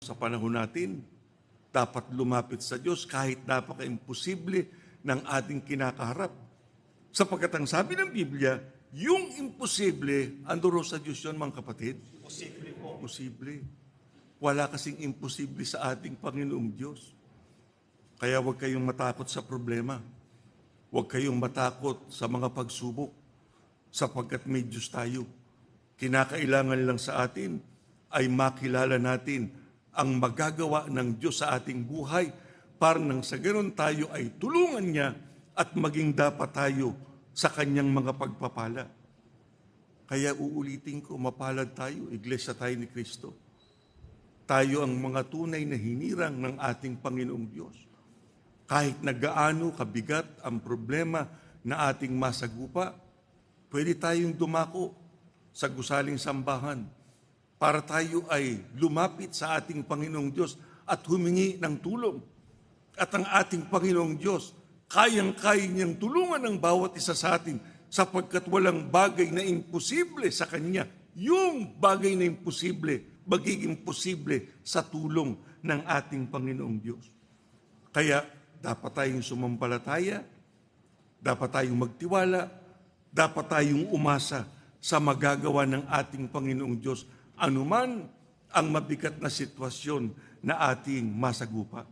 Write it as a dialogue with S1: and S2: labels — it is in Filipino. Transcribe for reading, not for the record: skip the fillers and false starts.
S1: Sa panahon natin, dapat lumapit sa Diyos kahit napaka-imposible ng ating kinakaharap. Sapagkat ang sabi ng Biblia, yung imposible, anduro sa Diyos yun, mga kapatid.
S2: Posible po.
S1: Imposible. Wala kasing imposible sa ating Panginoong Diyos. Kaya huwag kayong matakot sa problema. Huwag kayong matakot sa mga pagsubok, sapagkat may Diyos tayo. Kinakailangan lang sa atin ay makilala natin ang magagawa ng Diyos sa ating buhay para nang sa ganon tayo ay tulungan niya at maging dapat tayo sa kanyang mga pagpapala. Kaya uulitin ko, mapalad tayo, Iglesia tayo ni Kristo. Tayo ang mga tunay na hinirang ng ating Panginoong Diyos. Kahit na gaano kabigat ang problema na ating masagupa, pwede tayong dumako sa gusaling sambahan para tayo ay lumapit sa ating Panginoong Diyos at humingi ng tulong. At ang ating Panginoong Diyos, kayang-kaya niyang tulungan ang bawat isa sa atin sapagkat walang bagay na imposible sa Kanya. Yung bagay na imposible, magiging posible sa tulong ng ating Panginoong Diyos. Kaya dapat tayong sumampalataya, dapat tayong magtiwala, dapat tayong umasa sa magagawa ng ating Panginoong Diyos anuman ang mabigat na sitwasyon na ating masagupa.